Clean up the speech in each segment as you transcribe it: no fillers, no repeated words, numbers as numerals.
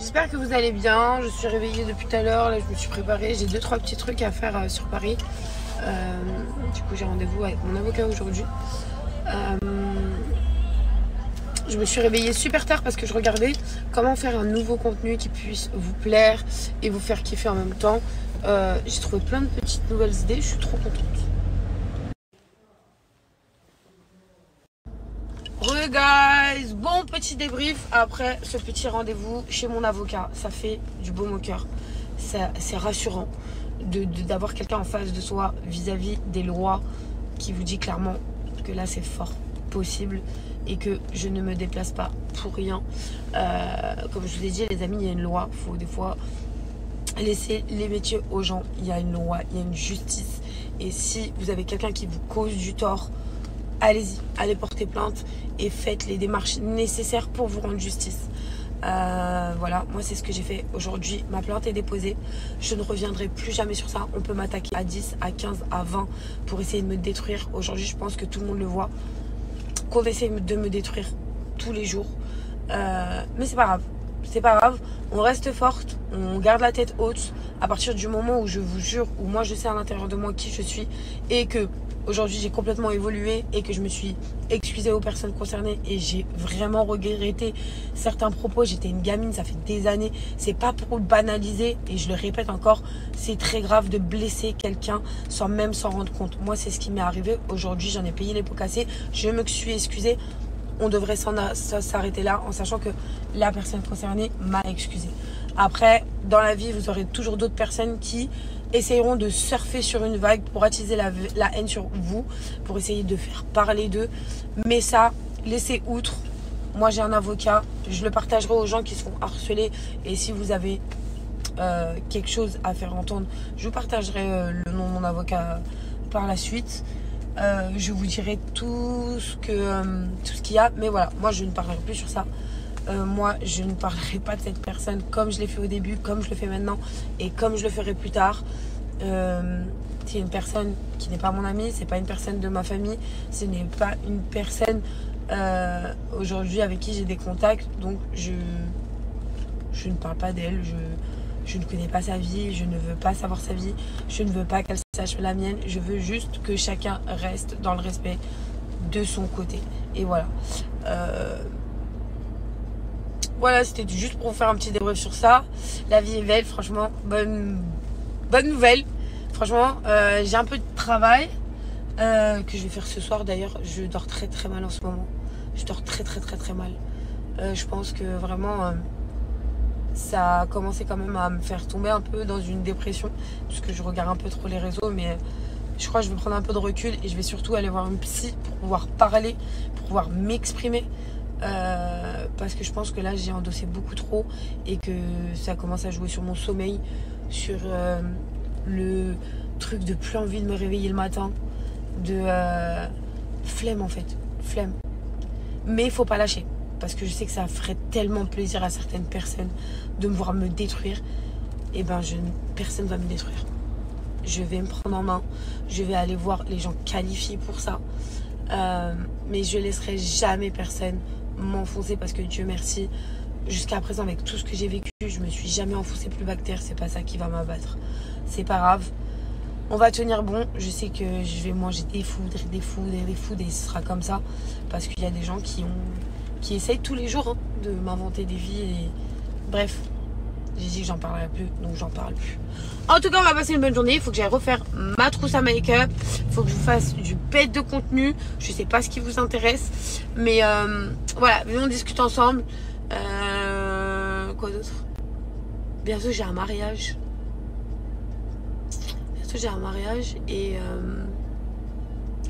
J'espère que vous allez bien. Je suis réveillée depuis tout à l'heure. Là, je me suis préparée. J'ai 2-3 petits trucs à faire sur Paris. Du coup, j'ai rendez-vous avec mon avocat aujourd'hui. Je me suis réveillée super tard parce que je regardais comment faire un nouveau contenu qui puisse vous plaire et vous faire kiffer en même temps. J'ai trouvé plein de petites nouvelles idées. Je suis trop contente. Re guys, bon petit débrief après ce petit rendez-vous chez mon avocat. Ça fait du baume au cœur. C'est rassurant d'avoir quelqu'un en face de soi vis-à-vis des lois qui vous dit clairement que là c'est fort possible et que je ne me déplace pas pour rien. Comme je vous ai dit les amis, il y a une loi. Il faut des fois laisser les métiers aux gens. Il y a une loi, il y a une justice. Et si vous avez quelqu'un qui vous cause du tort, allez-y, allez porter plainte et faites les démarches nécessaires pour vous rendre justice. Voilà, moi c'est ce que j'ai fait aujourd'hui. Ma plainte est déposée. Je ne reviendrai plus jamais sur ça. On peut m'attaquer à 10, à 15, à 20 pour essayer de me détruire. Aujourd'hui, je pense que tout le monde le voit. Qu'on essaie de me détruire tous les jours. Mais c'est pas grave. C'est pas grave. On reste forte. On garde la tête haute. À partir du moment où je vous jure, où moi je sais à l'intérieur de moi qui je suis et que aujourd'hui j'ai complètement évolué et que je me suis excusée aux personnes concernées et j'ai vraiment regretté certains propos. J'étais une gamine, ça fait des années. C'est pas pour banaliser et je le répète encore, c'est très grave de blesser quelqu'un sans même s'en rendre compte. Moi c'est ce qui m'est arrivé. Aujourd'hui j'en ai payé les pots cassés. Je me suis excusée. On devrait s'arrêter là en sachant que la personne concernée m'a excusée. Après, dans la vie, vous aurez toujours d'autres personnes qui essayeront de surfer sur une vague pour attiser la haine sur vous, pour essayer de faire parler d'eux. Mais ça, laissez outre. Moi, j'ai un avocat. Je le partagerai aux gens qui se font harceler. Et si vous avez quelque chose à faire entendre, je vous partagerai le nom de mon avocat par la suite. Je vous dirai tout ce qu'il y a. Mais voilà, moi, je ne parlerai plus sur ça. Moi, je ne parlerai pas de cette personne comme je l'ai fait au début, comme je le fais maintenant et comme je le ferai plus tard. C'est une personne qui n'est pas mon amie, c'est pas une personne de ma famille, ce n'est pas une personne aujourd'hui avec qui j'ai des contacts. Donc, je ne parle pas d'elle, je ne connais pas sa vie, je ne veux pas savoir sa vie, je ne veux pas qu'elle sache la mienne. Je veux juste que chacun reste dans le respect de son côté. Et voilà. Voilà, c'était juste pour vous faire un petit débrief sur ça. La vie est belle, franchement. Bonne nouvelle. Franchement, j'ai un peu de travail que je vais faire ce soir. D'ailleurs, je dors très très mal en ce moment. Je dors très très très très mal. Je pense que vraiment, ça a commencé quand même à me faire tomber un peu dans une dépression. Parce que je regarde un peu trop les réseaux. Mais je crois que je vais prendre un peu de recul. Et je vais surtout aller voir une psy pour pouvoir parler, pour pouvoir m'exprimer. Parce que je pense que là j'ai endossé beaucoup trop et que ça commence à jouer sur mon sommeil, sur le truc de plus envie de me réveiller le matin, de flemme en fait, flemme. Mais il faut pas lâcher parce que je sais que ça ferait tellement plaisir à certaines personnes de me voir me détruire. Et ben personne va me détruire. Je vais me prendre en main, je vais aller voir les gens qualifiés pour ça, mais je laisserai jamais personne m'enfoncer parce que Dieu merci, jusqu'à présent avec tout ce que j'ai vécu, je me suis jamais enfoncée plus bas que terre. C'est pas ça qui va m'abattre, c'est pas grave, on va tenir bon. Je sais que je vais manger des foudres et ce sera comme ça parce qu'il y a des gens qui essayent tous les jours de m'inventer des vies et bref, j'ai dit que j'en parlerai plus, donc j'en parle plus. En tout cas, on va passer une bonne journée. Il faut que j'aille refaire ma trousse à make-up. Il faut que je vous fasse du bête de contenu. Je sais pas ce qui vous intéresse. Mais voilà, venez on discute ensemble. Quoi d'autre? Bientôt, j'ai un mariage.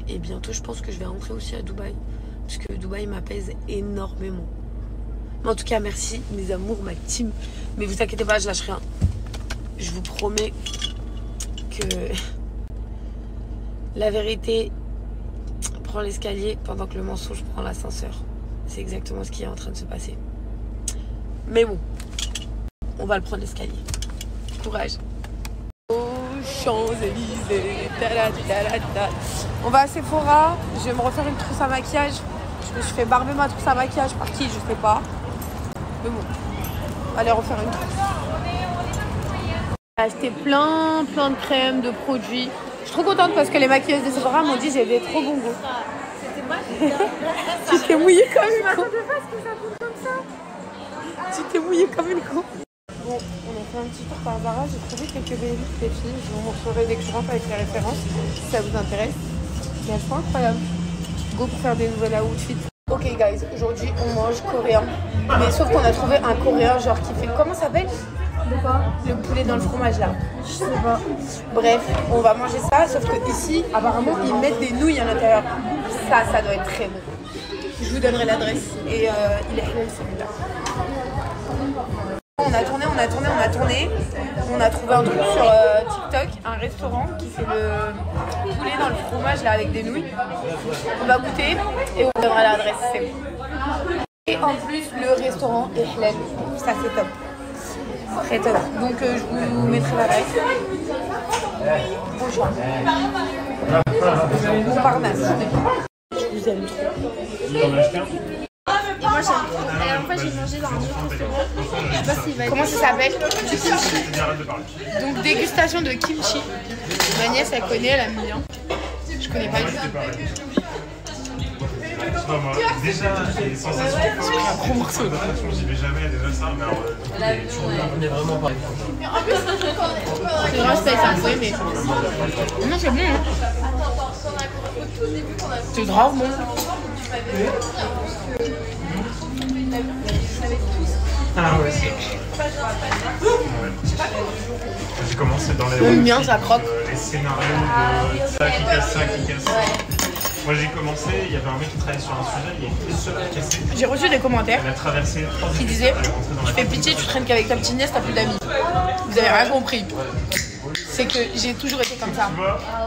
Et bientôt, je pense que je vais rentrer aussi à Dubaï. Parce que Dubaï m'apaise énormément. Mais en tout cas, merci mes amours, ma team. Mais vous inquiétez pas, je lâche rien. Je vous promets que la vérité prend l'escalier pendant que le mensonge prend l'ascenseur. C'est exactement ce qui est en train de se passer. Mais bon, on va le prendre l'escalier. Courage. Aux Champs-Élysées. On va à Sephora. Je vais me refaire une trousse à maquillage. Je me suis fait barber ma trousse à maquillage par qui, je sais pas. Mais bon. aller refaire une trousse. J'ai acheté plein de crèmes, de produits. Je suis trop contente parce que les maquilleuses de Sephora m'ont dit j'avais trop bon goût. C'était moi. Tu t'es mouillée comme une con. Je m'attendais pas à ce que ça coûte comme ça. Tu t'es mouillée comme une con. Bon, on a fait un petit tour par Zara. J'ai trouvé quelques BD des filles. Je vous montrerai dès que je rentre avec les références si ça vous intéresse. Mais elles sont incroyables. Go pour faire des nouvelles outfits. Ok guys, aujourd'hui on mange coréen. Mais sauf qu'on a trouvé un coréen genre qui fait... Comment ça s'appelle? De quoi? Le poulet dans le fromage là. Je sais pas. Bref, on va manger ça. Sauf que ici, apparemment, ils mettent des nouilles à l'intérieur. Ça doit être très bon. Je vous donnerai l'adresse. Et il est halal celui-là. On a tourné. On a trouvé un truc sur TikTok, un restaurant qui fait le poulet dans le fromage là avec des nouilles. On va goûter et on donnera l'adresse. C'est bon. Et en plus, le restaurant est halal. Ça c'est top. Très top. Donc je vous mettrai l'adresse. Bonjour. Montparnasse. Je vous aime trop. Et moi j'aime trop. La dernière fois j'ai mangé dans un autre restaurant. Je sais pas s'il va être... Comment ça s'appelle? Du kimchi. Donc dégustation de kimchi. Ma nièce elle connaît, elle aime bien. Je connais pas du tout. Non, moi, déjà, les sensations J'ai pris un gros morceau. j'y vais jamais, déjà ça, mais alors, on est vraiment pas. C'est grave space un peu, mais... Non, c'est bon, hein. C'est grave bon. Ah ouais, c'est ouais. J'ai commencé dans les... J'aime bien, ça croque. Les scénarios de ça qui casse ça, qui casse ça. Moi j'ai commencé, il y avait un mec qui travaillait sur un sujet, il y a une seule qui cassait. J'ai reçu des commentaires Elle a traversé 3 qui disaient « Tu fais pitié, tu traînes qu'avec ta petite nièce, t'as plus d'amis. » Vous avez rien compris. C'est que j'ai toujours été comme ça.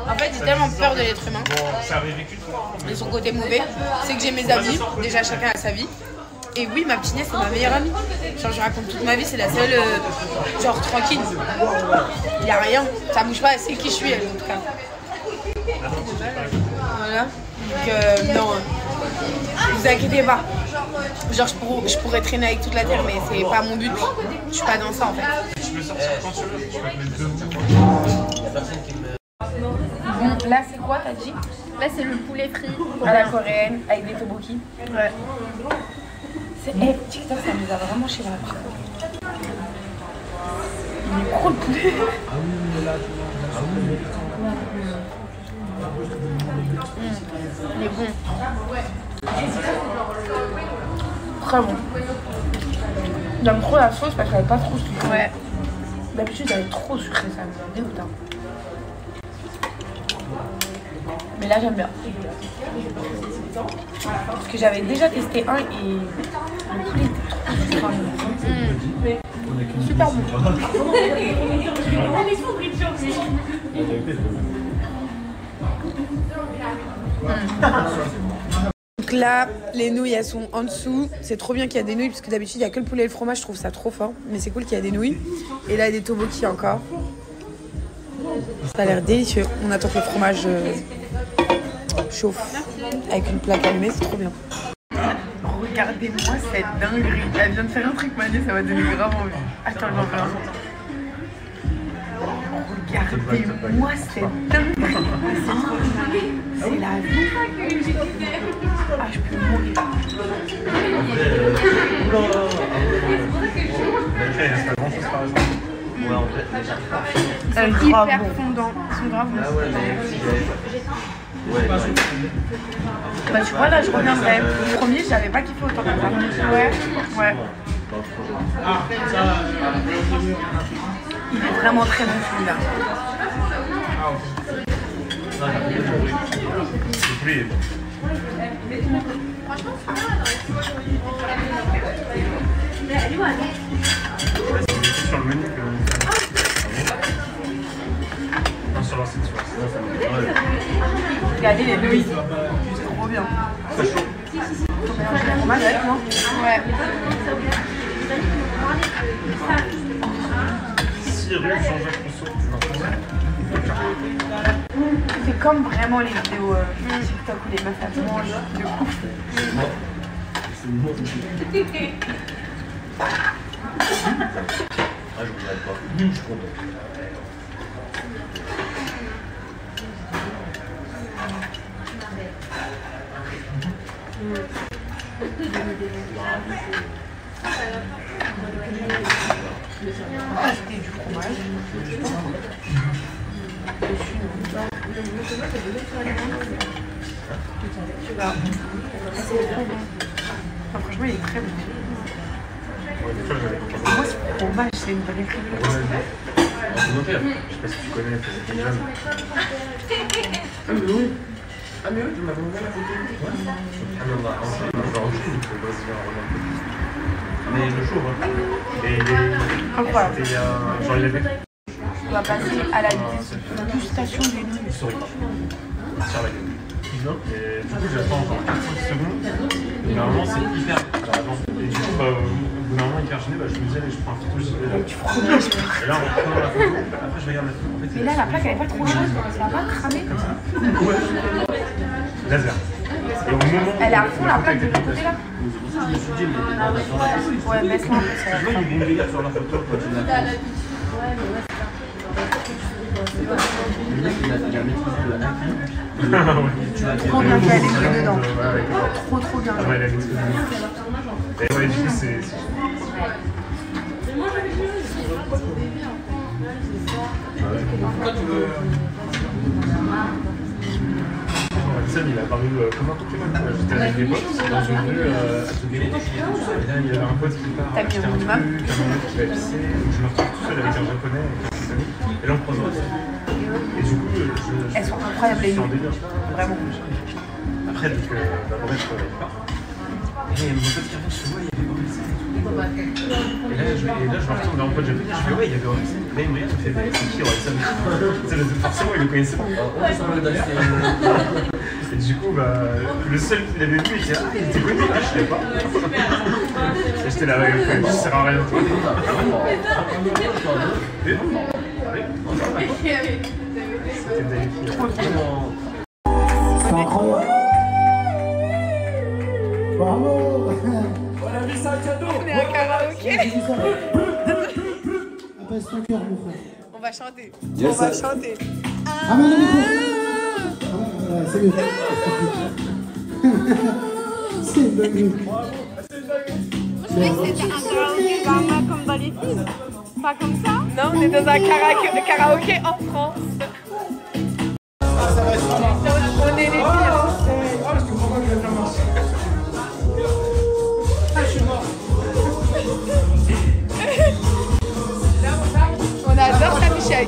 En fait, j'ai tellement peur de l'être humain. Bon, ça avait vécu une fois. Et son côté mauvais, c'est que j'ai mes amis. Déjà, chacun a sa vie. Et oui, ma petite nièce, c'est ma meilleure amie. Genre, je raconte toute ma vie, c'est la seule, genre, tranquille. Il n'y a rien. Ça bouge pas, elle sait qui je suis, elle, en tout cas. Voilà. Donc, non. Vous inquiétez pas. Genre, je pourrais traîner avec toute la terre, mais c'est pas mon but. Je suis pas dans ça, en fait. Je peux sortir quand tu veux, je peux te mettre debout. Bon, là, c'est quoi, t'as dit? Là c'est le poulet frit. À la coréenne, avec des tteokbokki. Ouais. C'est... Eh, TikTok, ça nous a vraiment chez la part. Il est gros le poulet. Il est bon. Très bon. J'aime trop la sauce parce qu'elle est pas trop sucrée. Ouais. D'habitude, elle est trop sucrée, ça me dégoûte. Mais là, j'aime bien. Parce que j'avais déjà testé un et le poulet était trop sucré. Super bon. Donc là, les nouilles elles sont en dessous. C'est trop bien qu'il y a des nouilles parce que d'habitude il n'y a que le poulet et le fromage. Je trouve ça trop fort. Mais c'est cool qu'il y a des nouilles. Et là, il y a des tteokbokki encore. Ça a l'air délicieux. On attend que le fromage chauffe avec une plaque allumée. C'est trop bien. Regardez-moi cette dinguerie. Elle vient de faire un truc manié, ça m'a donné grave envie. Attends, j'en fais un autre. Regardez-moi cette dinguerie. C'est la vie. Ah, je peux mourir. Hyper fondant. Ils sont grave bons. Bah tu vois là je reviendrai. Le premier j'avais pas kiffé autant comme ça. Ouais. Il est vraiment très bon celui-là. Sur le menu que... Sur leur site, Regardez les nouilles. C'est trop bien. C'est chaud. Faut mélanger le fromage avec moi. Ouais. 6 rue Jean-Jacques Rousseau. C'est comme vraiment les vidéos TikTok où les meufs elles mangent de ouf. je regrette pas. Je suis content. C'était du fromage. Franchement, il est très bon. Moi, ce fromage, c'est une vraie révélation. Je sais pas si tu connais, c'est jeune. Ah mais oui, tu m'as montré la photo. Ouais. Ah mais on va ensemble, on va enchaîner le Brésilien Ronaldo. Mais le show, hein. Et Incroyable. c'était genre il avait. On va passer à la dégustation des nouilles. Sur la gueule. Et du coup, j'attends genre 4-5 secondes. Et normalement, c'est hyper. Et du coup, au bout d'un moment, hyper gêné, je me disais, allez, je prends un photo, je vais là. Du fromage. Et là, on reprend la photo. Après, je regarde la photo. En fait, Mais là, la plaque, elle est pas trop chaude. Ça va pas cramer. Ouais. Laser. Et au moment. Elle est à fond, la plaque de ton côté là. je me suis dit, mais Ouais, baisse-la un peu. Ça je vois, il y a une délire sur la photo quand tu l'as fait. Le mec, il a maîtrisé le happy. Trop bien fait, elle est jouée dedans. Trop bien. Ah ouais, elle est explosée. Et ouais, du coup, c'est. Sam, il a paru comme un Pokémon. J'étais avec des potes dans une rue à Toulouse. Et là, il y avait un pote qui part T'as mis acheter un un truc, minimum un autre qui va pisser. Donc je me retrouve tout seul avec un japonais, avec quelques amis. Et là, on croise Ross. Et du coup, Elles sont incroyables, les je suis en nouilles. délire. Vraiment. Après, donc, bref, il part. Et mon pote qui revient, je fais, ouais, il y avait Orelsan. Et là, je me retourne vers mon pote japonais, je fais, ouais, il y avait Orelsan. Là, il me regarde, il me fait, c'est qui Orelsan? Forcément, il le connaissait pas. Et du coup, le seul qui l'avait vu, il était, ah, il était connu, je savais pas. Et j'étais là, ouais, je sers à rien. C'était magnifique. C'est incroyable. Bravo. On est à karaoké. Apaise ton cœur, mon frère. On va chanter. Yes, On va sir. chanter. Ramène le micro. Voilà, c'est mieux. C'est une dinguerie. Je croyais que c'était un karaoké Barbara comme dans les films. Pas comme ça. Non, on est dans un karaoké en France. On est les pires. On adore Saint-Michel.